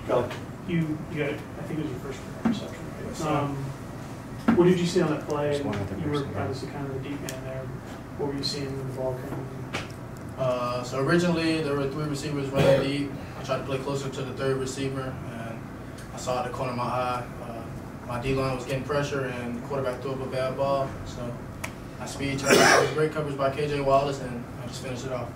Kelly. You got, I think it was your first reception, right? What did you see on that play? You were obviously kind of the deep man there. What were you seeing when the ball came? So originally there were 3 receivers running deep. I tried to play closer to the 3rd receiver, and I saw at the corner of my eye, my D-line was getting pressure, and the quarterback threw up a bad ball. So I speed checked. It was great coverage by KJ Wallace, and I just finished it off.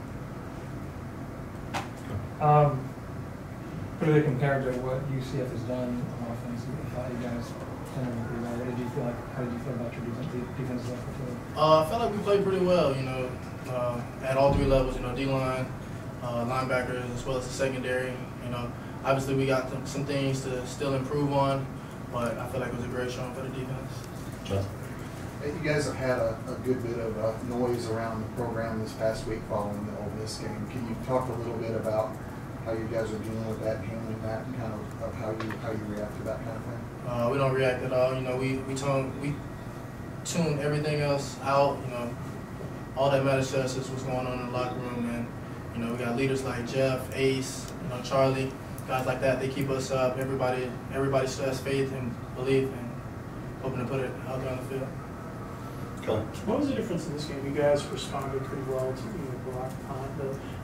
Really compared to what UCF has done on offense, I thought you guys kind of pretty well. What did you feel like? How did you feel about your defensive effort? I felt like we played pretty well, at all 3 levels, D-line, linebackers, as well as the secondary. Obviously we got some things to still improve on, but I feel like it was a great showing for the defense. You guys have had a good bit of noise around the program this past week following the Ole Miss game. Can you talk a little bit about how you guys are dealing with that, handling that, and kind of how you react to that kind of thing? We don't react at all. We tune everything else out. All that matters to us is what's going on in the locker room, and we got leaders like Jeff, Ace, Charlie, guys like that. They keep us up. Everybody still has faith and belief, and hoping to put it out there on the field. What was the difference in this game? You guys responded pretty well to block punt.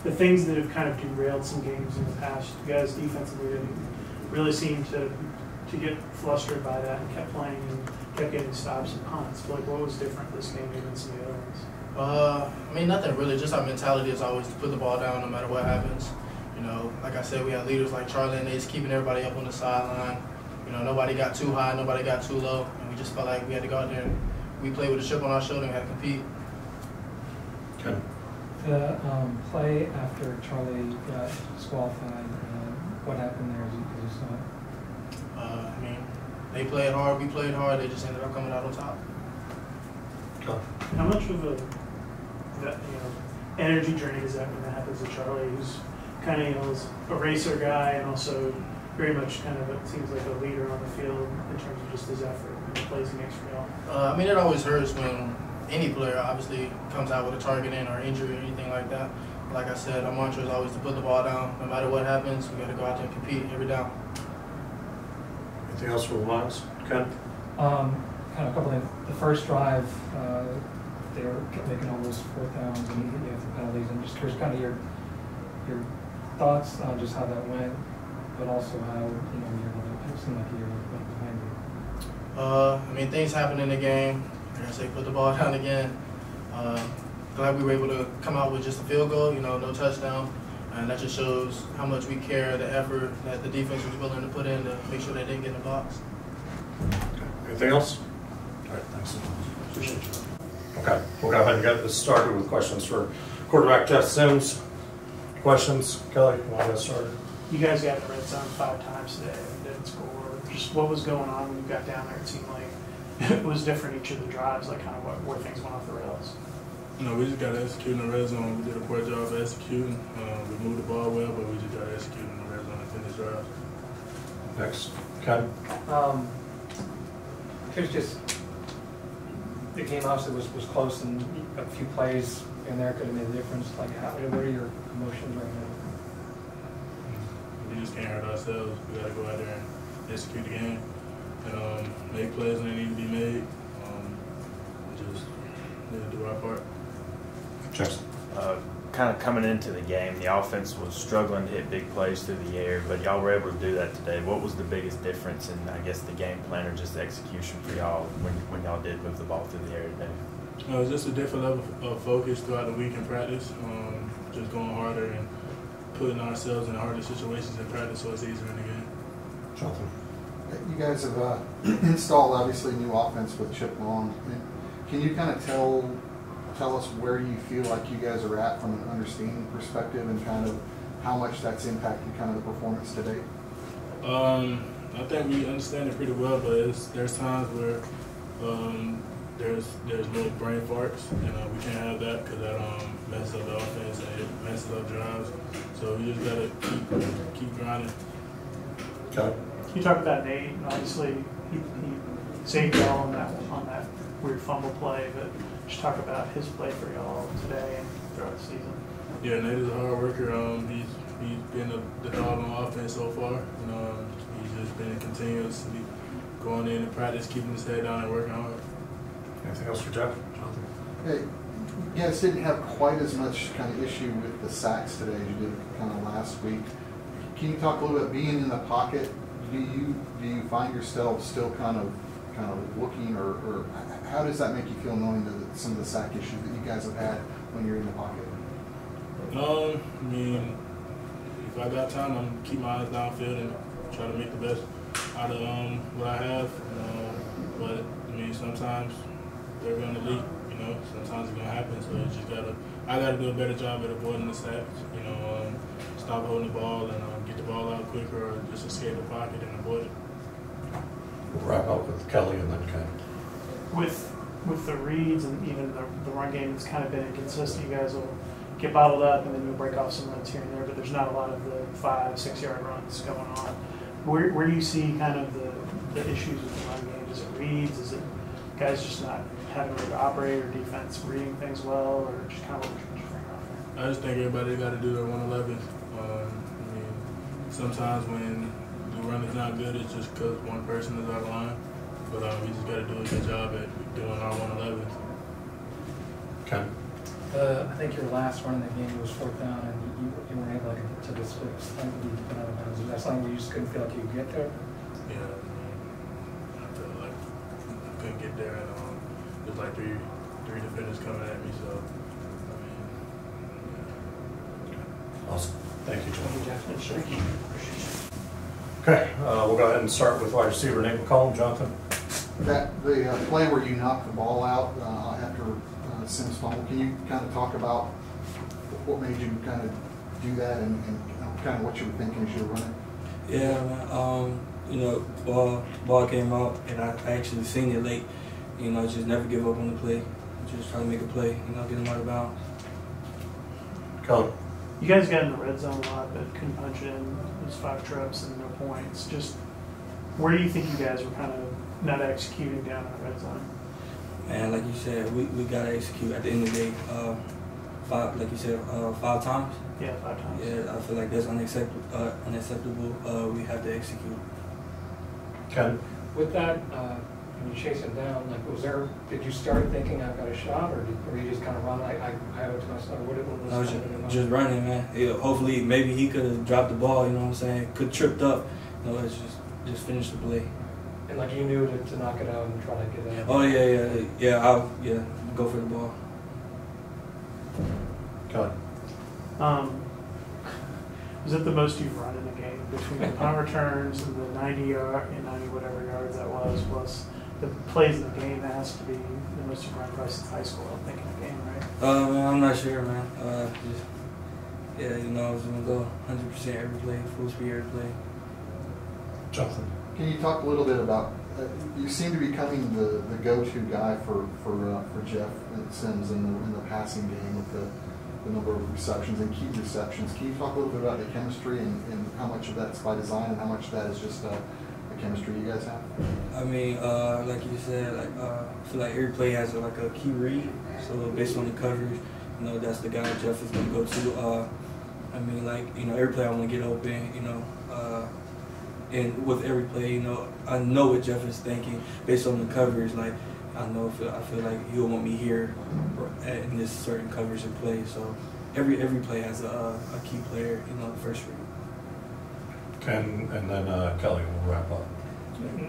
The things that have kind of derailed some games in the past. You guys defensively didn't really seem to get flustered by that and kept playing and kept getting stops and punts. Like, what was different this game than some of the other ones? Nothing really. Just our mentality is always to put the ball down no matter what happens. Like I said, we had leaders like Charlie and Ace keeping everybody up on the sideline. Nobody got too high, nobody got too low, and we just felt like we had to go out there and we played with a chip on our shoulder and had to compete. Okay. The play after Charlie got disqualified, what happened there? As you saw it? They played hard, we played hard. They just ended up coming out on top. How much of that energy drain is that when that happens to Charlie, who's kind of is a racer guy and also very much kind of it seems like a leader on the field in terms of just his effort and plays against y'all? It always hurts when any player obviously comes out with a target in or injury or anything like that. Like I said, our mantra is always to put the ball down. No matter what happens, we got to go out there and compete every down. Anything else for LaMiles? Ken? Kind of a couple of things. The first drive, they were making all those 4th downs and you have the penalties. I'm just curious, kind of your thoughts on just how that went, but also how it seemed like you're behind you. Things happen in the game. Like I say, put the ball down again. Glad we were able to come out with just a field goal, no touchdown. And that just shows how much we care, the effort that the defense was willing to put in to make sure they didn't get in the box. Anything else? All right, thanks. Appreciate you. Okay, we'll go ahead and get this started with questions for quarterback Jeff Sims. Questions? Kelly, you want to get started? You guys got in the red zone 5 times today and didn't score. Just what was going on when you got down there? It seemed like it was different each of the drives, like kind of where things went off the rails. We just got to execute in the red zone. We did a poor job of executing. We moved the ball well, but we just got to execute in the red zone and finish drives. Next, Ken. Here's just the game obviously was close and a few plays in there could have made a difference. Like, what are your emotions right now? We just can't hurt ourselves. We got to go out there and execute the game and make plays when they need to be made. Just need to do our part. Jackson. Kind of coming into the game, the offense was struggling to hit big plays through the air, but y'all were able to do that today. What was the biggest difference in, I guess, the game plan or just the execution for y'all when y'all did move the ball through the air today? It was just a different level of focus throughout the week in practice, just going harder and putting ourselves in harder situations in practice so it's easier in the game. Jonathan. You guys have installed, obviously, new offense with Chip Long. Can you kind of tell us where you feel like you guys are at from an understanding perspective and kind of how much that's impacted kind of the performance today? I think we understand it pretty well, but there's times where there's little brain farts, and we can't have that because that messes up the offense and it messes up drives. So we just gotta keep grinding. Okay. You talk about Nate, and obviously he saved y'all on that weird fumble play, but just talk about his play for y'all today and throughout the season. Yeah, Nate is a hard worker. He he's been the dog on offense so far. You know, he's just been continuously going in and practice, keeping his head down and working hard. Anything else for Jeff? Jonathan? Hey, you guys didn't have quite as much kind of issue with the sacks today as you did kind of last week. Can you talk a little bit being in the pocket? Do you find yourself still kind of looking, or how does that make you feel knowing that some of the sack issues that you guys have had when you're in the pocket? I mean, if I got time, I'm keep my eyes downfield and try to make the best out of what I have. But I mean, sometimes they're going to leak. You know, sometimes it's going to happen. So you just I gotta do a better job at avoiding the sacks. You know, stop holding the ball and get the ball out quicker, or just escape the pocket and avoid it. We'll wrap up with Kelly and then Ken. With the reads and even the run game, it's kind of been inconsistent. You guys will get bottled up and then you'll break off some runs here and there, but there's not a lot of the 5-6 yard runs going on. Where do you see kind of the issues with the run game? Is it reads? Is it guys just not having a way to operate, or defense reading things well, or just kind of what you're figuring out there? I just think everybody got to do their 111. I mean, sometimes when the run is not good, it's just because one person is out of line. But we just got to do a good job at doing our 111s. Ken? I think your last run in the game was 4th down, and you weren't able to get to the slightly out of bounds. Is that something where you just couldn't feel like you could get there? Yeah, I feel like I couldn't get there, and there's like three defenders coming at me. So, I mean, yeah. Awesome. Thank you, John. Thank you. Okay, we'll go ahead and start with wide receiver Renee McCollum. Jonathan? The play where you knocked the ball out after Sims fumble, can you kind of talk about what made you kind of do that and kind of what you were thinking as you were running? Yeah, man. You know, ball came out, and I actually seen it late. You know, just never give up on the play. Just try to make a play, you know, get them out of bounds. Kelly? You guys got in the red zone a lot, but couldn't punch it in. Those 5 trips and no points. Just where do you think you guys were kind of not executing down in the red zone? Man, like you said, we got to execute at the end of the day. 5, like you said, 5 times. Yeah, 5 times. Yeah, I feel like that's unacceptable. We have to execute. Ken? With that, when you chase it down, like, did you start thinking I've got a shot, or were you just kind of run? I have it to myself. What was I was kind of just running, man. Yeah, hopefully, maybe he could have dropped the ball. You know what I'm saying? Could tripped up. You know, it's just finish the play. And like you knew to knock it out and try to get that. Oh yeah. I'll go for the ball. Kelly? Was it the most you've run in a game between the punt returns and the 90 whatever yards that was, plus the plays in the game? That has to be the most you've run probably since high school, I think, in a game, right? Man, I'm not sure, man. You know, I was gonna go 100% every play, full speed every play. Jonathan? Can you talk a little bit about? You seem to be becoming the go-to guy for Jeff Sims in the passing game with the number of receptions and key receptions. Can you talk a little bit about the chemistry and how much of that's by design and how much of that is just the chemistry you guys have? I mean, like you said, I feel like every play has a key read. So based on the coverage, you know, that's the guy Jeff is gonna go to. I mean, every play I want to get open, you know. And with every play, you know, I know what Jeff is thinking based on the coverage. Like, I feel like he'll want me here in this certain coverage and play. So every play has a key player, you know, the first read. Ken, and then Kelly, we'll wrap up.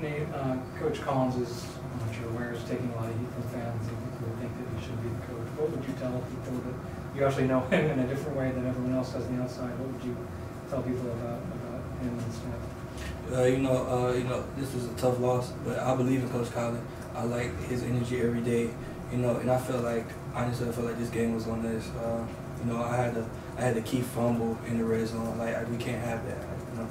Nate, Coach Collins is, I'm not sure where, is taking a lot of heat from fans and people who think that he should be the coach. What would you tell people that you actually know him in a different way than everyone else does on the outside? What would you tell people about him and stuff? You know, this was a tough loss, but I believe in Coach Collins. I like his energy every day, you know, and honestly, I felt like this game was on this. You know, I had a key fumble in the red zone. We can't have that, you know.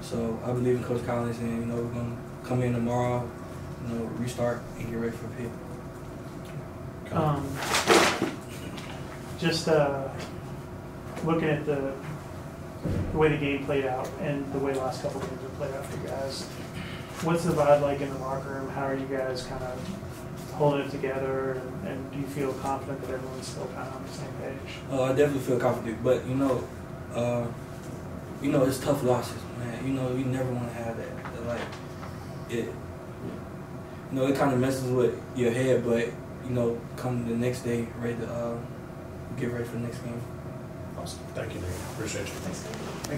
So I believe in Coach Collins, and you know, we're gonna come in tomorrow, you know, restart and get ready for Pitt. Just looking at the way the game played out and the way the last couple of games have played out for you guys, what's the vibe like in the locker room? How are you guys kind of holding it together, and do you feel confident that everyone's still kind of on the same page? I definitely feel confident, but you know, you know, it's tough losses, man. You know, you never want to have that. Like, it, you know, it kind of messes with your head, but, you know, come the next day, ready to get ready for the next game. Awesome. Thank you, Nate. Appreciate you. Thanks.